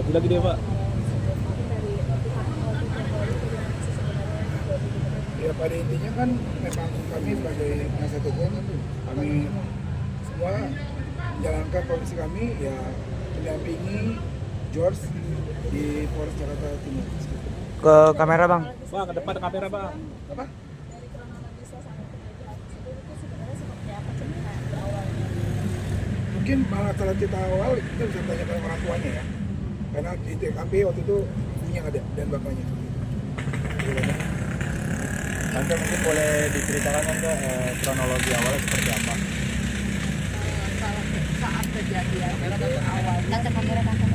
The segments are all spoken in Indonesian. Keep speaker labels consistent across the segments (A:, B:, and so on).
A: Maju lagi deh Pak.
B: Ya pada intinya kan memang kami sebagai penasihat hukum, kami semua menjalankan profesi kami ya mendampingi George di Polres Jakarta Timur.
C: Ke kamera bang.
A: Pak, ke depan kamera Pak.
B: Apa? Mungkin malah setelah cerita awal kita bisa tanyakan orang tuanya ya, karena di TKP waktu itu ibunya ada dan bapaknya.
A: Tante mungkin boleh diceritakan nggak kronologi awalnya seperti apa?
D: Kalau saat kejadian itu awalnya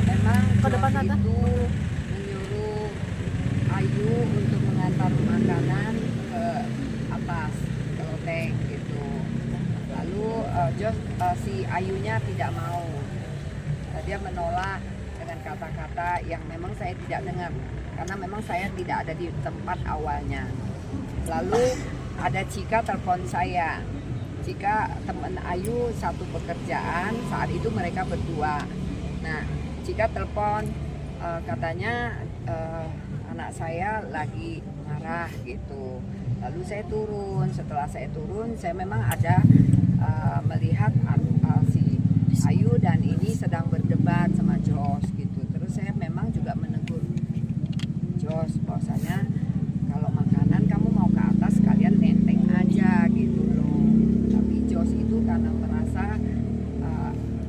D: memang
E: Ke depan,
D: George
E: Tante.
D: itu menyuruh Ayu untuk mengantar makanan ke atas ke loteng gitu. Lalu si Ayunya tidak mau. Dia menolak dengan kata-kata yang memang saya tidak dengar karena memang saya tidak ada di tempat awalnya. Lalu ada Cika telepon saya. Cika teman Ayu satu pekerjaan, saat itu mereka berdua. Nah, Cika telepon katanya anak saya lagi marah gitu. Lalu saya turun. Setelah saya turun, saya memang ada melihat si Ayu dan ini sedang berdebat sama Jos gitu. Terus saya memang juga menegur Jos bahwasanya kalau makanan kamu mau ke atas kalian nenteng aja gitu loh. Tapi Jos itu karena merasa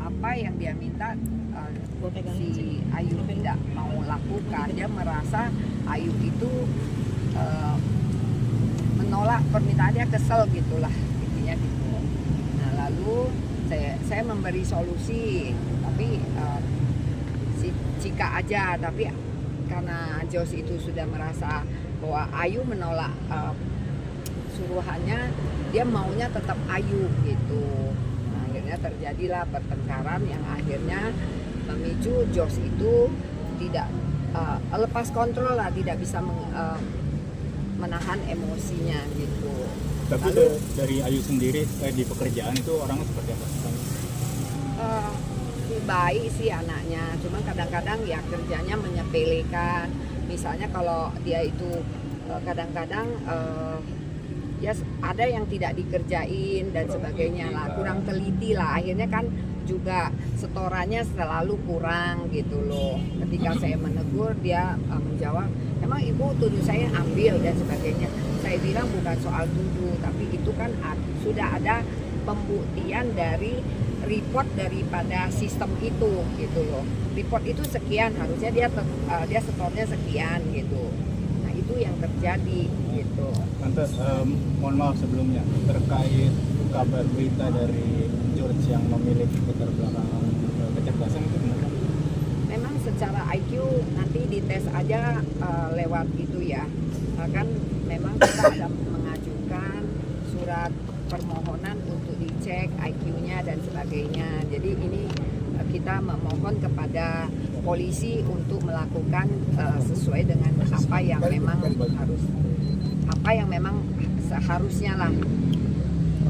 D: apa yang dia minta si Ayu tidak mau lakukan, dia merasa Ayu itu menolak permintaan, dia kesel gitulah intinya gitu. Nah lalu saya memberi solusi, tapi si Cika aja, tapi karena Jos itu sudah merasa bahwa Ayu menolak suruhannya, dia maunya tetap Ayu gitu. Nah, akhirnya terjadilah pertengkaran yang akhirnya memicu Jos itu tidak lepas kontrol lah, tidak bisa menahan emosinya gitu.
A: Tapi
D: Lalu,
A: dari Ayu sendiri di pekerjaan itu orangnya seperti apa?
D: baik sih anaknya, cuma kadang-kadang ya kerjanya menyepelekan. Misalnya kalau dia itu kadang-kadang ya ada yang tidak dikerjain dan sebagainya lah, kurang teliti lah. Akhirnya kan juga setorannya selalu kurang gitu loh. Ketika saya menegur, dia menjawab, emang ibu tuduh saya ambil dan sebagainya. Saya bilang bukan soal tuduh, tapi itu kan sudah ada pembuktian dari report daripada sistem itu gitu loh. Report itu sekian, harusnya dia setornya sekian gitu. Nah itu yang terjadi gitu.
A: Tante, mohon maaf sebelumnya terkait kabar berita dari George yang memiliki keterbelakangan kecerdasan itu benar?
D: Memang secara IQ nanti dites aja lewat itu ya. Kan memang kita ada mengajukan surat permohonan untuk dicek IQ-nya dan sebagainya. Jadi ini kita memohon kepada polisi untuk melakukan sesuai dengan apa yang memang seharusnya lah.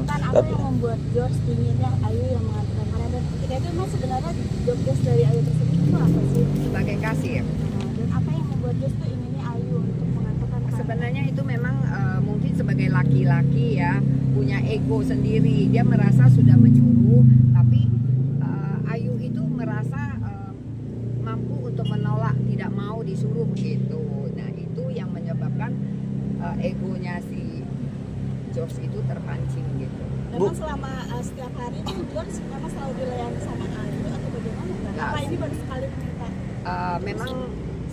E: Kan apa yang membuat George inginnya Ayu yang mengantarkan makanan, dan ketika itu memang sebenarnya job desk dari Ayu tersebut itu apa sih?
D: Sebagai kasir.
E: Dan apa yang membuat George tuh inginnya Ayu untuk mengantarkan makanan?
D: Sebenarnya itu memang mungkin sebagai laki-laki ya punya ego sendiri. Dia merasa sudah menyuruh, tapi Ayu itu merasa mampu untuk menolak, tidak mau disuruh gitu. Nah itu yang menyebabkan egonya si George itu terpancing gitu.
E: Memang selama setiap hari itu George memang selalu dilayani sama Ayu atau bagaimana?
D: Nggak.
E: Apa ini baru sekali meminta?
D: Memang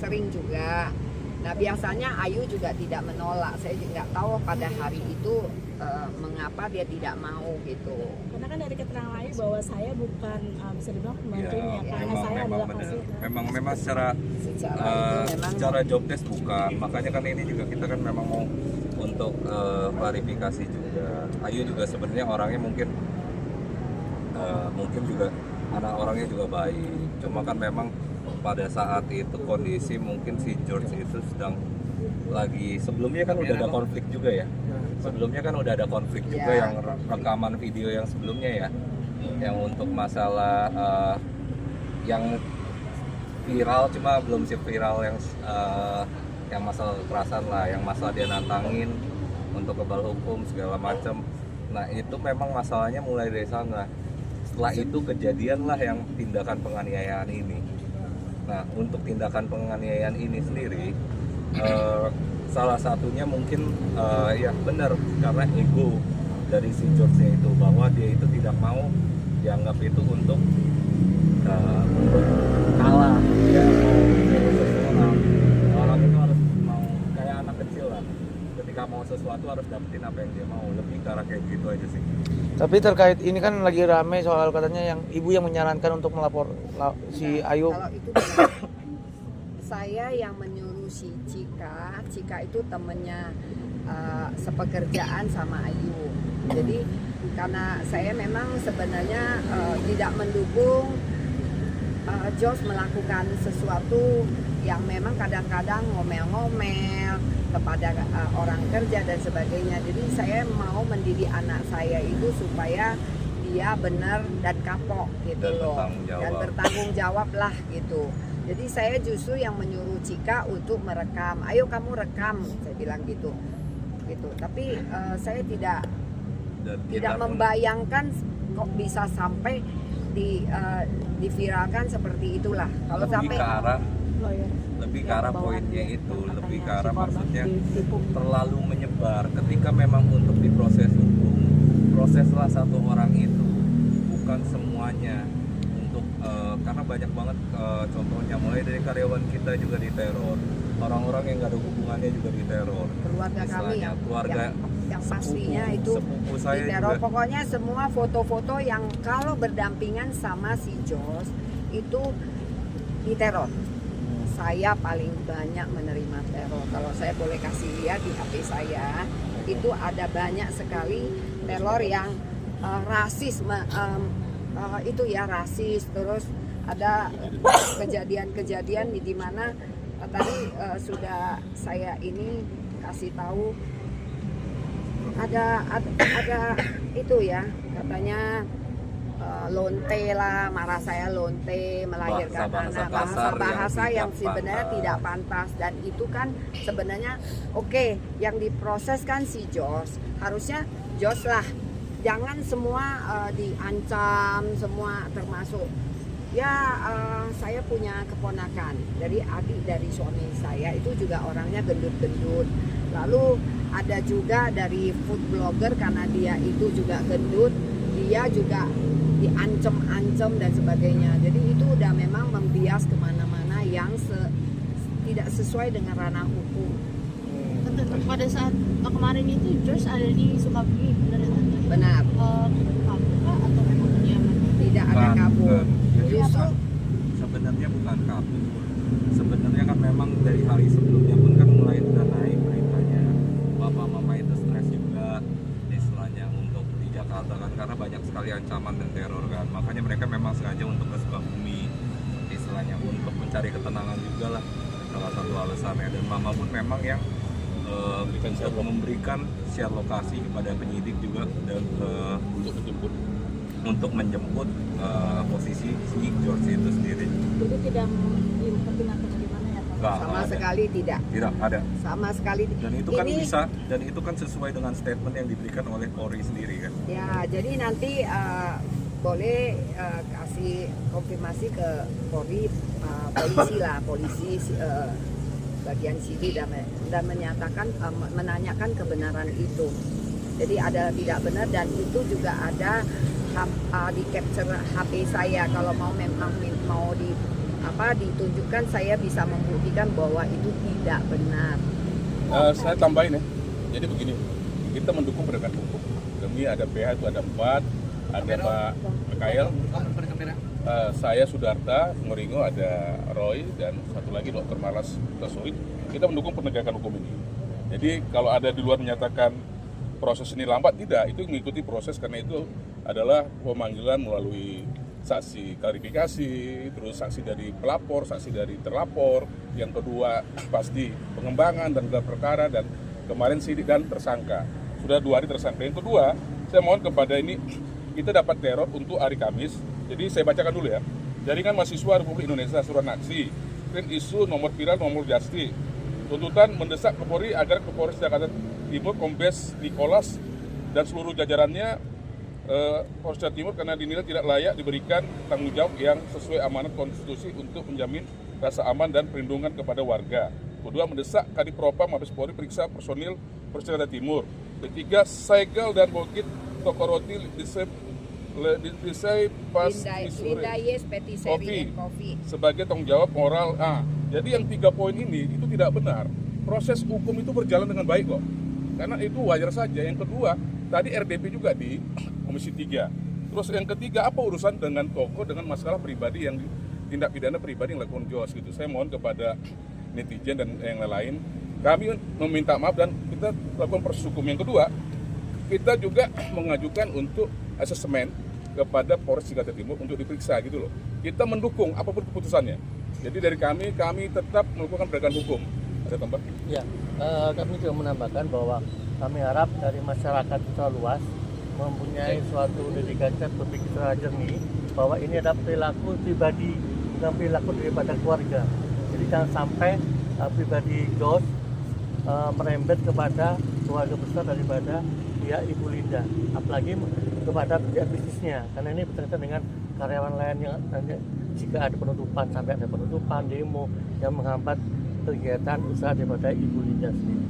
D: sering juga. Nah biasanya Ayu juga tidak menolak. Saya nggak tahu pada hari itu mengapa dia tidak mau gitu.
E: Karena kan dari keterangan Ayu bahwa saya bukan bisa dibilang pembantunya, karena saya adalah kasir.
F: Memang secara secara job desk bukan, makanya kan ini juga kita kan memang mau untuk klarifikasi juga. Ayu juga sebenarnya orangnya mungkin juga orangnya juga baik, cuma kan memang pada saat itu kondisi mungkin si George itu sedang lagi, sebelumnya kan udah ada konflik juga ya, yang rekaman video yang sebelumnya ya, yang untuk masalah yang viral, cuma belum viral yang masalah kekerasan lah, yang masalah dia nantangin untuk kebal hukum segala macam. Nah itu memang masalahnya mulai dari sana. Setelah itu kejadian lah yang tindakan penganiayaan ini. Nah untuk tindakan penganiayaan ini sendiri salah satunya mungkin ya benar karena ego dari si George itu, bahwa dia itu tidak mau dianggap itu untuk kalah, ya mau seseorang. Orang itu harus mau kayak anak kecil lah, ketika mau sesuatu harus dapetin apa yang dia mau, lebih ke arah kayak gitu aja sih.
C: Tapi terkait ini kan lagi rame soal katanya yang ibu yang menyarankan untuk melapor si Ayu.
D: Kalau itu benar. Saya yang menyuruh si Cika itu temennya sepekerjaan sama Ayu. Jadi karena saya memang sebenarnya tidak mendukung Jos melakukan sesuatu yang memang kadang-kadang ngomel-ngomel kepada orang kerja dan sebagainya. Jadi saya mau mendidik anak saya itu supaya dia benar dan kapok gitu
F: Dan
D: loh,
F: bertanggung jawab.
D: dan bertanggung jawab lah gitu. Jadi saya justru yang menyuruh Cika untuk merekam. Ayo kamu rekam, saya bilang gitu. Tapi saya tidak membayangkan kok bisa sampai diviralkan seperti itulah. Kalau sampai
F: lebih ke arah poinnya itu, lebih ke arah maksudnya terlalu menyebar. Ketika memang untuk diproses hukum, proseslah satu orang itu, bukan semuanya. Untuk karena banyak banget contohnya, mulai dari karyawan kita juga diteror, orang-orang yang nggak ada hubungannya juga diteror,
D: keluarga kami
F: istilahnya, keluarga
D: yang pastinya itu
F: sepupu saya
D: diteror.
F: juga.
D: Pokoknya semua foto-foto yang kalau berdampingan sama si Jos itu diteror. Saya paling banyak menerima teror. Kalau saya boleh kasih lihat di HP saya, itu ada banyak sekali teror yang rasis, itu ya rasis. Terus ada kejadian-kejadian di mana tadi sudah saya ini kasih tahu ada itu ya, katanya lonte lah, marah saya lonte, melahirkan
F: Bahasa-bahasa
D: anak,
F: kasar
D: bahasa
F: yang
D: yang
F: tidak
D: sebenarnya
F: pantas.
D: tidak pantas. Dan itu kan sebenarnya oke, yang diproses kan si Jos, harusnya Jos lah, jangan semua diancam semua, termasuk ya saya punya keponakan dari adik dari suami saya, itu juga orangnya gendut-gendut. Lalu ada juga dari food blogger, karena dia itu juga gendut, dia juga diancam-ancam dan sebagainya. Jadi itu udah memang membias kemana-mana yang tidak sesuai dengan ranah hukum.
E: Pada saat kemarin itu George ada di Sukabumi, benar ya Tante?
D: Benar.
E: Kabur kah atau memang kediaman?
D: Tidak ada kabur.
F: Jadi
D: Justru
F: sebenarnya bukan kabur. Sebenarnya kan memang dari hari sebelumnya pun kan mulai udah naik beritanya. Bapak mama itu stres juga istilahnya untuk di Jakarta kan, karena banyak sekali ancaman dan teror kan. Makanya mereka memang sengaja untuk ke Sukabumi istilahnya untuk mencari ketenangan juga lah, salah satu alasannya. Dan mama pun memang yang untuk memberikan share lokasi kepada penyidik juga, dan untuk menjemput posisi si George itu sendiri.
E: Jadi tidak mempertimbangkan bagaimana ya Pak?
F: Nggak
D: sama
F: ada.
D: sekali tidak.
F: Tidak ada.
D: Sama sekali.
F: Dan itu kan
D: Ini,
F: bisa, dan itu kan sesuai dengan statement yang diberikan oleh Polri sendiri kan.
D: ya, jadi nanti boleh kasih konfirmasi ke Polri, polisi lah, polisi bagian sini, dan menyatakan menanyakan kebenaran itu. Jadi ada tidak benar, dan itu juga ada di capture HP saya. Kalau memang mau ditunjukkan, saya bisa membuktikan bahwa itu tidak benar.
G: Saya tambahin ya, jadi begini, kita mendukung penegakan hukum. Demi ada PH itu ada 4, ada Pak Mikael, saya Sudarta, Ngoringo, ada Roy, dan satu lagi Dr. Malas Tasuri. Kita mendukung penegakan hukum ini. Jadi kalau ada di luar menyatakan proses ini lambat, tidak, itu mengikuti proses, karena itu adalah pemanggilan melalui saksi klarifikasi, terus saksi dari pelapor, saksi dari terlapor, yang kedua pasti pengembangan dan gelar perkara, dan kemarin sidik dan tersangka. Sudah 2 hari tersangka. Yang kedua, saya mohon kepada ini, kita dapat teror untuk hari Kamis. Jadi saya bacakan dulu ya. Jaringan Mahasiswa Republik Indonesia Suranaksi, Print Isu Nomor Viral Nomor Justi. Tuntutan mendesak Kapolri agar Kapolres Jakarta Timur Kombes Nicholas dan seluruh jajarannya Polres Jakarta Timur karena dinilai tidak layak diberikan tanggung jawab yang sesuai amanat konstitusi untuk menjamin rasa aman dan perlindungan kepada warga. Kedua, mendesak Kadipropam Mabes Polri periksa personil Polres Jakarta Timur. Ketiga, segel dan bokit toko roti Disay Pas
D: Linda Yes Patisserie and Coffee.
G: sebagai tanggung jawab moral. Jadi yang 3 poin ini itu tidak benar. Proses hukum itu berjalan dengan baik kok. Karena itu wajar saja. Yang kedua, tadi RDP juga di Komisi 3. Terus yang ketiga, apa urusan dengan toko dengan masalah pribadi yang tindak pidana pribadi yang dilakukan Jos gitu. Saya mohon kepada netizen dan yang lain, kami meminta maaf dan kita lakukan proses hukum. Yang kedua, kita juga mengajukan untuk asesmen kepada Polres Jakarta Timur untuk diperiksa gitu loh. Kita mendukung apapun keputusannya. Jadi dari kami tetap melakukan penegakan hukum. Ada tambah?
H: Ya, kami juga menambahkan bahwa kami harap dari masyarakat secara luas mempunyai suatu dedikasi berpikir secara jernih bahwa ini adalah perilaku pribadi, bukan perilaku daripada keluarga. Jadi jangan sampai pribadi Jos merembet kepada keluarga besar daripada pihak Ibu Linda, apalagi kepada pihak bisnisnya, karena ini berkaitan dengan karyawan lain yang nanti jika ada penutupan, sampai ada penutupan, demo yang menghambat kegiatan usaha daripada Ibu Linda sendiri.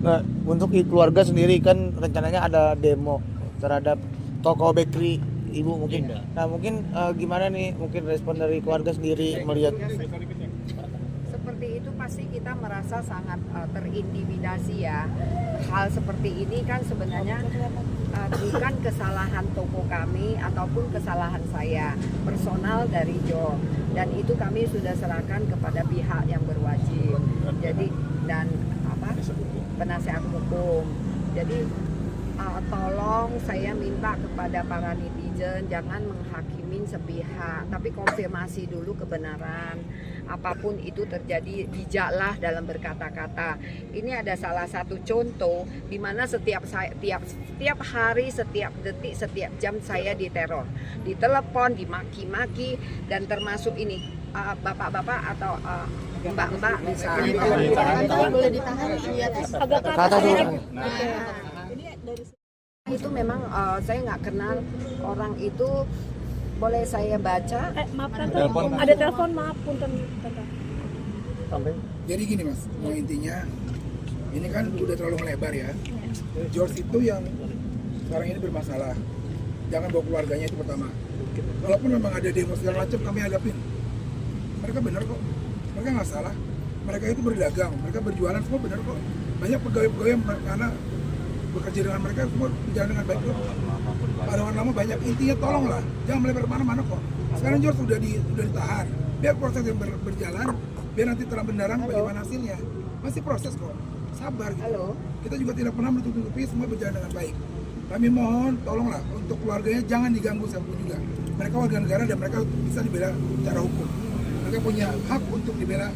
C: Nah, untuk keluarga sendiri kan rencananya ada demo terhadap toko bakery Ibu mungkin. Nah, mungkin gimana nih mungkin respon dari keluarga sendiri melihat
D: Seperti itu pasti kita merasa sangat terintimidasi ya. Hal seperti ini kan sebenarnya bukan kesalahan toko kami ataupun kesalahan saya personal dari Jo, dan itu kami sudah serahkan kepada pihak yang berwajib. Jadi dan penasihat hukum. Jadi tolong saya minta kepada para netizen jangan menghakimin sepihak, tapi konfirmasi dulu kebenaran. Apapun itu terjadi, bijaklah dalam berkata-kata. Ini ada salah satu contoh di mana setiap hari, setiap detik, setiap jam saya diteror, ditelepon, dimaki-maki, dan termasuk ini bapak-bapak atau mbak-mbak misalnya.
E: Boleh ditahan lihat agak ke
C: Kata
E: atas.
C: dulu.
E: Ini dari
D: Itu memang saya nggak kenal orang itu. Boleh saya baca?
E: maaf Tante, ada telepon, maaf punten Tante.
B: Jadi gini Mas, intinya ini kan udah terlalu melebar ya. George itu yang sekarang ini bermasalah. Jangan bawa keluarganya, itu pertama. Walaupun memang ada demo segala macam, kami hadapin. Mereka benar kok, mereka nggak salah. Mereka itu berdagang, mereka berjualan, semua benar kok. Banyak pegawai-pegawai yang karena bekerja dengan mereka semua berjalan dengan baik kok. Padangan lama banyak, intinya tolonglah, jangan melebar kemana-mana kok. Sekarang George sudah ditahan, biar proses yang berjalan, biar nanti terang benderang bagaimana hasilnya. Masih proses kok, sabar gitu.
D: Halo.
B: Kita juga tidak pernah menutup-nutupi, semua berjalan dengan baik. Kami mohon, tolonglah untuk keluarganya jangan diganggu siapapun juga. Mereka warga negara dan mereka bisa dibela secara hukum. Mereka punya hak untuk dibela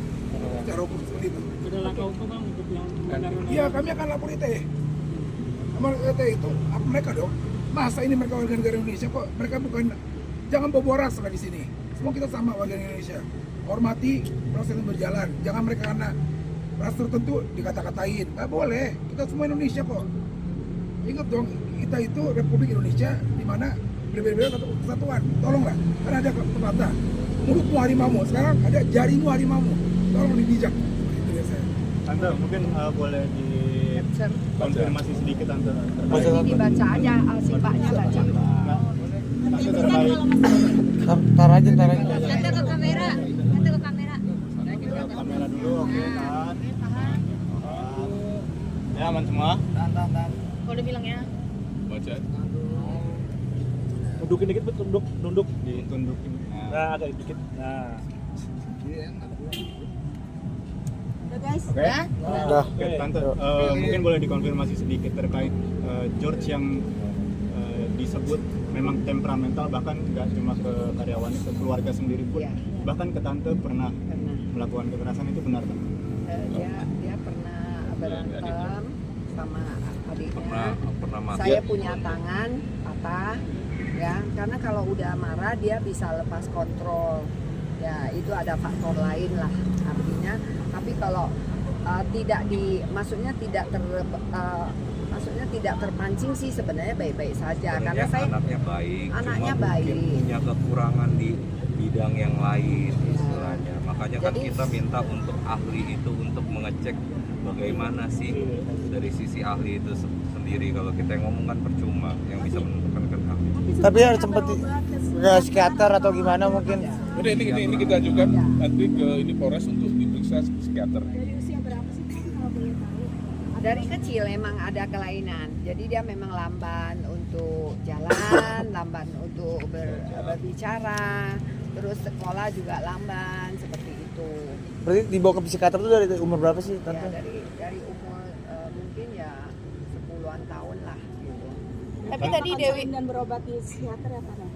B: secara hukum seperti itu.
I: Sudah langkah hukum Bang untuk yang melanggar.
B: Iya, kami akan lapor ITE. Sama ITE itu hak mereka dong. Masa ini mereka warga negara Indonesia kok? Mereka bukan, jangan bawa ras lah di sini. Semua kita sama warga Indonesia. Hormati proses yang berjalan. Jangan mereka karena ras tertentu dikata-katain. Nggak boleh. Kita semua Indonesia kok. Ingat dong, kita itu Republik Indonesia di mana berbeda-beda kesatuan. Tolonglah, karena ada pepatah. Mulutmu harimau, sekarang ada jarimu harimau. Tolong dibijak. Itu ya saya.
A: Tante, mungkin boleh dikonfirmasi sedikit Tante.
D: Ini dibaca aja, sifatnya baca.
A: Tante terkait
C: Tar aja.
E: Tante ke kamera, Tante ke kamera.
A: kamera dulu, oke, tahan. Ya, aman semua.
E: Boleh bilang ya.
G: Baca.
I: Tundukin dikit, tunduk.
A: Ditundukin.
I: Nah, agak dikit. Nah.
E: Udah guys,
A: Oke.
E: ya.
C: Udah.
A: Oke, Tante, mungkin boleh dikonfirmasi sedikit terkait George yang disebut memang temperamental, bahkan nggak cuma ke karyawannya, ke keluarga sendiri pun,
D: Iya.
A: bahkan ke Tante pernah melakukan kekerasan, itu benar kan?
D: Dia pernah berantem sama adiknya.
F: Pernah mati.
D: Saya punya tangan patah, ya, karena kalau udah marah dia bisa lepas kontrol. Ya itu ada faktor lain lah artinya. Tapi kalau maksudnya tidak terpancing sih sebenarnya baik-baik saja. Karena saya
F: anaknya baik,
D: anaknya
F: cuma
D: baik.
F: mungkin punya kekurangan di bidang yang lain istilahnya. Makanya kan
D: Jadi-
F: kita minta untuk ahli itu untuk mengecek bagaimana sih dari sisi ahli itu sendiri. Kalau kita yang ngomong kan percuma, yang bisa menentukan kan ahli.
C: Tapi harus sempat ke psikiater atau gimana mungkin.
G: Udah ini kita ajukan nanti ke ini Polres untuk diperiksa psikiater.
E: Dari usia berapa sih Kang, kalau boleh tahu?
D: Dari kecil emang ada kelainan. Jadi dia memang lamban untuk jalan, lamban untuk berbicara, terus sekolah juga lamban seperti itu.
C: Berarti dibawa ke psikiater itu dari umur berapa sih
D: Ya,
C: tante?
D: dari umur mungkin ya 10-an tahun lah gitu.
J: Tapi
E: Apakah
J: tadi Dewi,
E: konseling dan berobat di psikiater ya Pak?
D: Ya,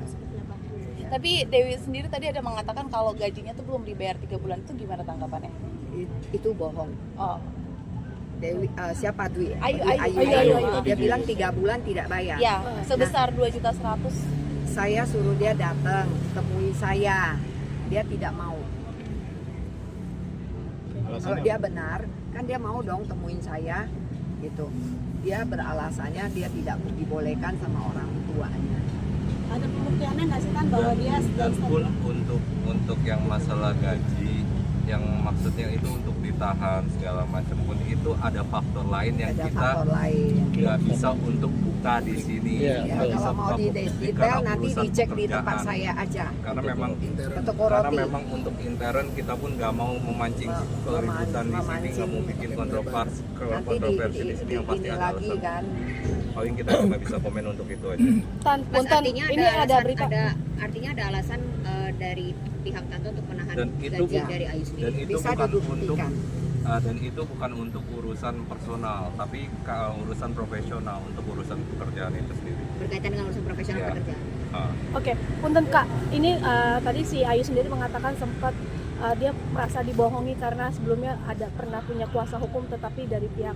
E: Seperti apa?
J: tapi Dewi sendiri tadi ada mengatakan kalau gajinya tuh belum dibayar 3 bulan, itu gimana tanggapannya?
D: itu bohong.
J: Oh,
D: Dewi siapa Dwi?
J: Ayu.
D: Dia bilang 3 bulan tidak bayar.
J: ya sebesar 2.100.000.
D: Saya suruh dia datang temui saya, dia tidak mau. Kalau
A: Alasannya
D: dia benar, kan dia mau dong temuin saya, gitu. Dia beralasannya dia tidak dibolehkan sama orang tuanya.
E: Ada pembuktiannya nggak sih kan bahwa dia
F: Dan pun
E: sedang
F: untuk yang masalah gaji, yang maksudnya itu untuk ditahan segala macam pun itu ada faktor lain yang
D: Ada
F: kita
D: faktor lain.
F: nggak bisa untuk buka di sini.
H: Iya,
D: Ya,
F: Nggak bisa
D: kalau mau
F: buka
D: di
F: publik
D: detail
F: karena
D: nanti
F: urusan
D: dicek di tempat
F: pekerjaan.
D: saya aja.
F: Karena memang
D: Toko
F: karena
D: roti.
F: memang untuk intern kita pun nggak mau memancing keributan di sini, nggak mau bikin kontroversi
D: Nanti
F: di sini yang pasti
D: ini
F: ada
D: lagi
F: alasan.
D: kan.
F: Paling kita cuma bisa komen untuk itu aja.
J: Punten,
K: artinya
J: ini ada berita.
K: artinya ada alasan dari pihak tante untuk menahan
F: Dan itu
K: gaji
F: bu-
K: dari Ayu
F: Dan
K: sendiri.
F: itu
D: Bisa
F: bukan untuk
D: dibuktikan.
F: dan itu bukan untuk urusan personal, tapi urusan profesional untuk urusan pekerjaan itu sendiri.
K: Berkaitan dengan urusan profesional
F: Ya.
K: pekerjaan.
E: Oke, punten Kak, ini tadi si Ayu sendiri mengatakan sempat dia merasa dibohongi karena sebelumnya ada pernah punya kuasa hukum tetapi dari pihak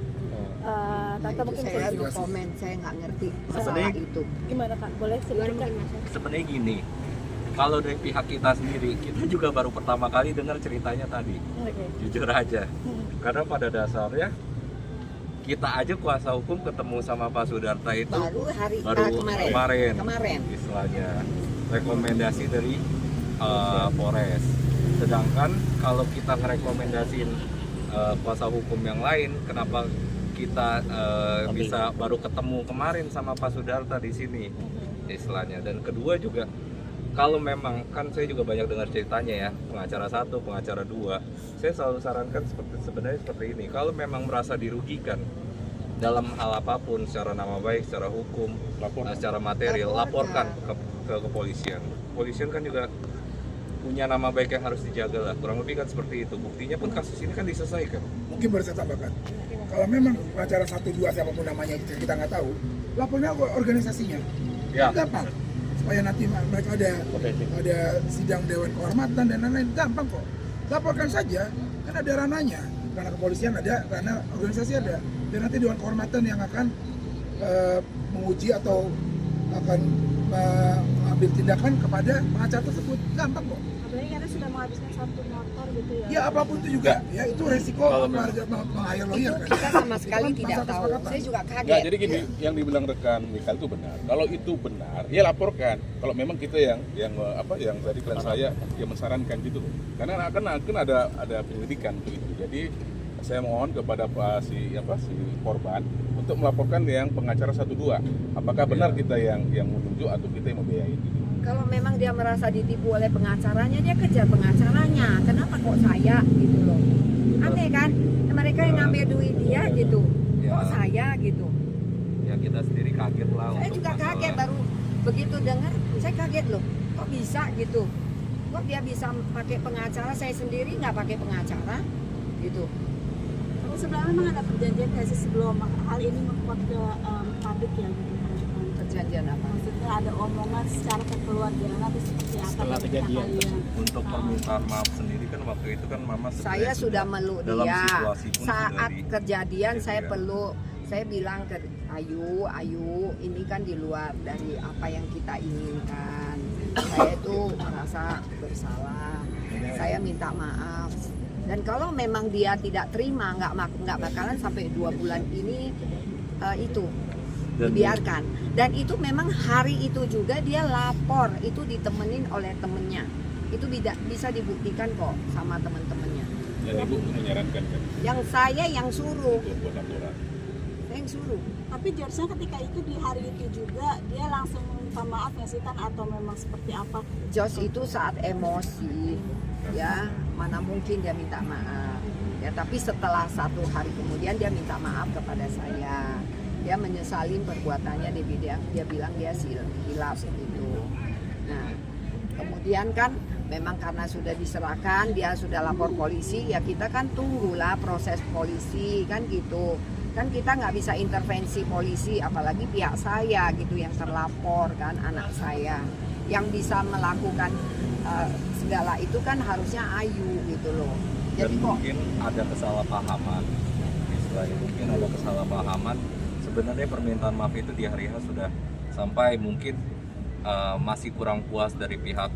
E: tante
D: Itu
E: mungkin
D: saya
E: bisa
D: no komen, saya nggak ngerti masalah
F: Sebenarnya-
D: itu.
E: gimana Kak? Boleh
K: Gimana
E: sedikit Kak?
K: mungkin Mas?
F: Sebenarnya gini, kalau dari pihak kita sendiri, kita juga baru pertama kali dengar ceritanya tadi.
E: Oke.
F: Jujur aja.
E: Hmm.
F: Karena pada dasarnya kita aja kuasa hukum ketemu sama Pak Sudarta itu
D: Baru
F: kemarin
D: Kemarin.
F: istilahnya rekomendasi dari Polres. Sedangkan kalau kita ngerekomendasiin kuasa hukum yang lain, kenapa kita bisa baru ketemu kemarin sama Pak Sudarta di sini istilahnya. Dan kedua juga kalau memang kan saya juga banyak dengar ceritanya ya, pengacara 1, pengacara 2, saya selalu sarankan sebenarnya seperti ini. Kalau memang merasa dirugikan dalam hal apapun, secara nama baik, secara hukum, secara material, laporkan ke kepolisian. Kepolisian kan juga punya nama baik yang harus dijaga lah, kurang lebih kan seperti itu. Buktinya pun kasus ini kan diselesaikan.
B: Mungkin baru saya tambahkan, kalau memang pengacara 1-2 siapapun namanya kita nggak tahu, lapornya ke organisasinya.
F: Ya.
B: Gampang. Supaya nanti mereka ada sidang dewan kehormatan dan lain-lain, gampang kok. Laporkan saja, kan ada ranahnya. Ranah kepolisian ada, ranah organisasi ada. Dan nanti dewan kehormatan yang akan menguji atau akan mengambil tindakan kepada pengacara tersebut, gampang kok.
E: Apalagi karena sudah menghabiskan 1 motor gitu ya.
B: Ya apapun itu juga, ya itu resiko meng-hire lawyer kan.
D: Kita sama sekali
B: Itu kan
D: tidak
B: masalah
D: tahu.
B: kesepakatan.
D: Saya juga kaget.
G: Nggak, jadi gini, yang dibilang rekan Mikal itu benar. Kalau itu benar, ya laporkan. Kalau memang kita yang tadi klien saya yang mensarankan gitu. Karena akan ada penyelidikan untuk itu. Jadi saya mohon kepada si korban untuk melaporkan yang pengacara 1-2. Apakah benar kita yang menunjuk atau kita yang membiayai gitu.
D: Kalau memang dia merasa ditipu oleh pengacaranya, dia kejar pengacaranya. Kenapa kok saya gitu loh? Aneh kan? Mereka yang ngambil duit dia gitu. Kok saya gitu?
F: Ya kita sendiri kaget lah.
D: Saya
F: untuk
D: juga
F: masalah-
D: kaget baru begitu dengar, saya kaget loh. Kok bisa gitu? Kok dia bisa pakai pengacara, saya sendiri nggak pakai pengacara gitu.
E: Tapi sebenarnya memang ada perjanjian nggak sih sebelum hal ini membuat ke publik ya gitu.
D: Perjanjian apa?
E: Maksudnya ada omongan secara kekeluargaan atau seperti apa
I: Setelah
E: dari pihak
I: kejadian.
E: kalian?
F: Untuk permintaan maaf sendiri kan waktu itu kan Mama
D: Saya
F: sebenarnya
D: sudah meluk
F: dalam
D: dia.
F: situasi pun
D: Saat
F: sudah di-
D: kejadian saya
F: kejadian.
D: peluk. Saya bilang ke Ayu, ini kan di luar dari apa yang kita inginkan. saya itu merasa bersalah, saya minta maaf. Dan kalau memang dia tidak terima, nggak bakalan sampai 2 bulan ini itu dibiarkan. Dan itu memang hari itu juga dia lapor, itu ditemenin oleh temennya. Itu bisa dibuktikan kok sama teman-temannya.
G: Dan Ibu menyarankan kan?
D: Yang saya yang suruh.
G: Untuk buat laporan.
D: Saya yang suruh.
E: Tapi George ketika itu di hari itu juga dia langsung minta maaf ya sih Tan, atau memang seperti apa?
D: Josh itu saat emosi, ya mana mungkin dia minta maaf. Ya tapi setelah 1 hari kemudian dia minta maaf kepada saya. Dia menyesalin perbuatannya, dia bilang dia hilaf gitu. Nah kemudian kan memang karena sudah diserahkan, dia sudah lapor polisi, ya kita kan tunggulah proses polisi kan gitu. Kan kita nggak bisa intervensi polisi, apalagi pihak saya gitu yang terlapor kan, anak saya. Yang bisa melakukan segala itu kan harusnya Ayu gitu loh.
F: Dan mungkin ada kesalahpahaman, istilahnya mungkin ada kesalahpahaman. Sebenarnya permintaan maaf itu di hari H sudah sampai, mungkin masih kurang puas dari pihak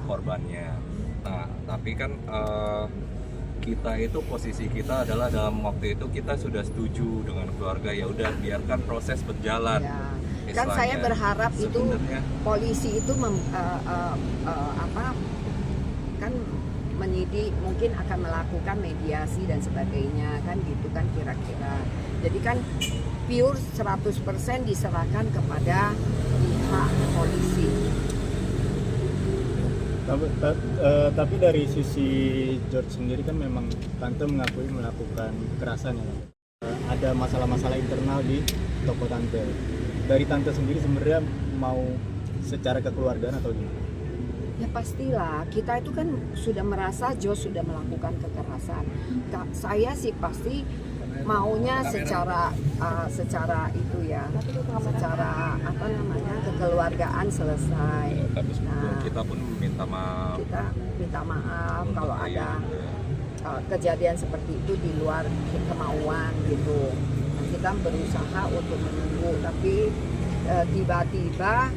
F: korbannya. Nah, tapi kan kita itu posisi kita adalah dalam waktu itu kita sudah setuju dengan keluarga, ya udah biarkan proses berjalan.
D: Ya. Kan saya berharap itu polisi itu kan menyidik, mungkin akan melakukan mediasi dan sebagainya kan gitu kan kira-kira. Jadi kan pure 100% diserahkan kepada pihak polisi.
A: Tapi dari sisi George sendiri kan memang tante mengakui melakukan kekerasan ya. Ada masalah-masalah internal di toko tante. Dari tante sendiri sebenarnya mau secara kekeluargaan atau gimana?
D: Ya pastilah, kita itu kan sudah merasa George sudah melakukan kekerasan. Saya sih pasti maunya secara itu ya, secara apa namanya kekeluargaan selesai.
F: Nah, kita pun minta maaf.
D: Kita minta maaf kalau ada kejadian seperti itu di luar kemauan gitu. Kita berusaha untuk menunggu, tapi tiba-tiba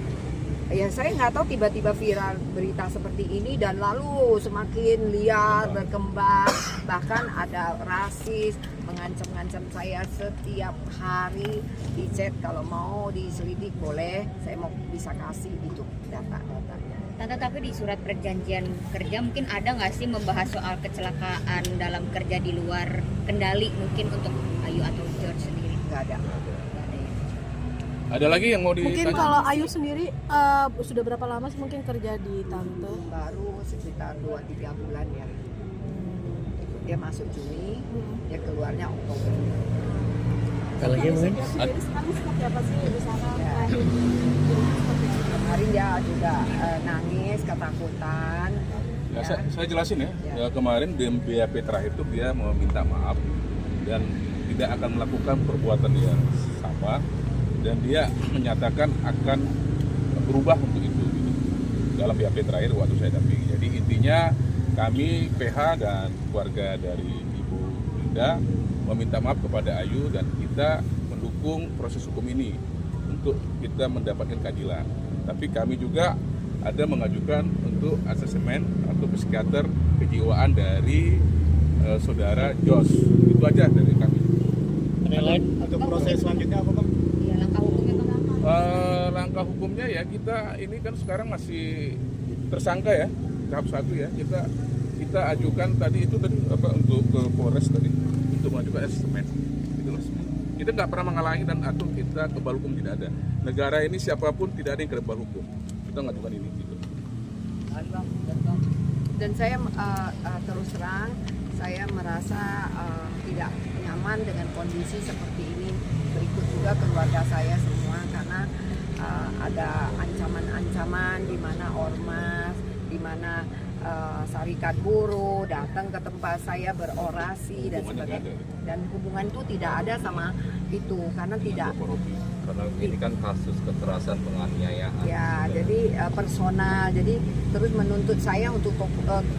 D: ya saya nggak tahu tiba-tiba viral berita seperti ini dan lalu semakin liar berkembang, bahkan ada rasis mengancam-ngancam saya setiap hari di chat. Kalau mau diselidik boleh, saya mau bisa kasih itu data-datanya.
K: Tante, tapi di surat perjanjian kerja mungkin ada nggak sih membahas soal kecelakaan dalam kerja di luar kendali mungkin untuk Ayu atau George sendiri?
D: Nggak ada.
G: Ada lagi yang mau ditanya?
E: Mungkin kalau Ayu sendiri sudah berapa lama sih mungkin kerja di Tante?
D: Baru sekitar 2-3 bulan ya. Dia masuk Juni, dia keluarnya Oktober.
H: Kalau lagi mungkin
E: Sendiri sekarang seperti apa sih di sana?
D: Ya. Kemarin dia juga nangis, ketakutan.
G: Ya, saya jelasin ya. Kemarin di BAP terakhir itu dia meminta maaf dan tidak akan melakukan perbuatan yang sama, dan dia menyatakan akan berubah untuk itu gitu. Dalam BAP terakhir waktu saya dampingi. Jadi intinya kami PH dan keluarga dari Ibu Linda meminta maaf kepada Ayu dan kita mendukung proses hukum ini untuk kita mendapatkan keadilan. Tapi kami juga ada mengajukan untuk asesmen atau psikiater kejiwaan dari saudara Jos. Itu aja dari kami.
A: Penilaian untuk proses selanjutnya apa Bang?
K: Iya, langkah hukumnya Bang.
G: Langkah hukumnya ya kita ini kan sekarang masih tersangka ya, tahap 1 ya. Kita ajukan tadi untuk ke Polres tadi untuk mengajukan asesmen. Itu kita nggak pernah menghalangi dan atau kita kebal hukum, tidak ada. Negara ini siapapun tidak ada yang kebal hukum. Kita mengajukan ini gitu.
D: Dan saya terus terang saya merasa tidak nyaman dengan kondisi seperti ini. Berikut juga keluarga saya semua karena ada ancaman-ancaman di mana ormas, di mana serikat buruh datang ke tempat saya berorasi dan sebagainya. Dan hubungan itu tidak ada sama itu karena tidak.
F: Karena ini kan kasus kekerasan penganiayaan.
D: Ya, jadi personal. Jadi terus menuntut saya untuk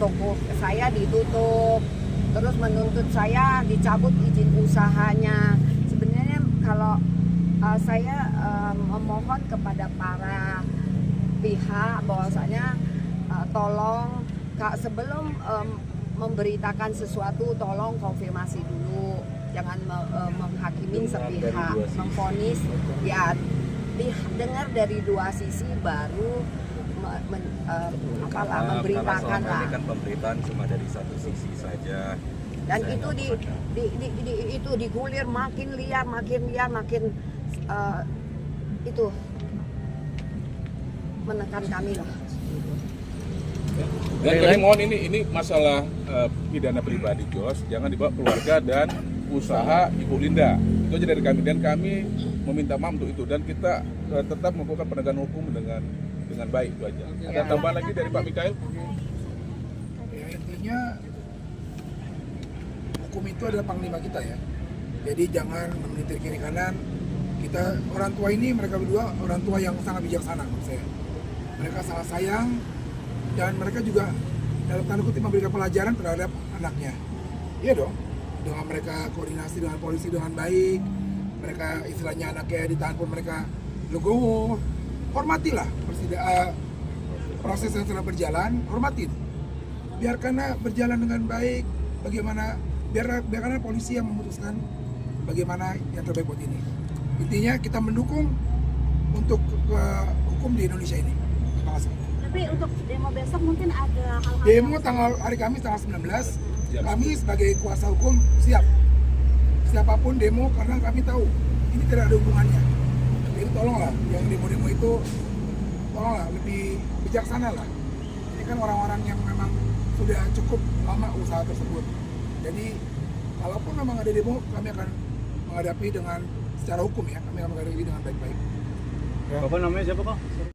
D: toko saya ditutup. Terus menuntut saya dicabut izin usahanya. Sebenarnya kalau saya memohon kepada para pihak bahwasanya tolong Kak, sebelum memberitakan sesuatu tolong konfirmasi dulu, jangan menghakimin sepihak, memvonis ya dengar dari dua sisi baru memberitakan
F: karena
D: lah.
F: ini kan pemberitaan cuma dari satu sisi saja.
D: Dan itu itu digulir makin liar itu menekan kami lah.
G: Dan kami mohon ini masalah pidana pribadi Jos, jangan dibawa keluarga dan usaha Ibu Linda. Itu aja dari kami, dan kami meminta maaf untuk itu, dan kita tetap melakukan penegakan hukum dengan baik, itu aja. Ada tambahan lagi dari Pak Mikael?
B: Ya, intinya hukum itu adalah panglima kita ya. Jadi jangan meneliti kiri kanan. Kita orang tua ini, mereka berdua orang tua yang sangat bijaksana menurut saya. Mereka sangat sayang dan mereka juga dalam tanda kutip memberikan pelajaran terhadap anaknya. Iya dong. Dengan mereka koordinasi dengan polisi dengan baik. Mereka istilahnya anaknya ditahan pun mereka legowo. Hormatilah proses yang telah berjalan, hormatin. Biarkanlah berjalan dengan baik. Bagaimana biarkanlah polisi yang memutuskan bagaimana yang terbaik buat ini. Intinya kita mendukung untuk hukum di Indonesia ini. Terima kasih.
E: Tapi untuk demo besok mungkin ada hal-hal
B: Demo hari Kamis tanggal 19, kami sebagai kuasa hukum siap. Siapapun demo karena kami tahu ini tidak ada hubungannya. Jadi tolonglah yang demo-demo itu tolonglah lebih bijaksana lah. Ini kan orang-orang yang memang sudah cukup lama usaha tersebut. Jadi kalaupun memang ada demo, kami akan menghadapi dengan secara hukum ya, kami akan menghadapi dengan baik-baik.
I: Bapak namanya siapa kok?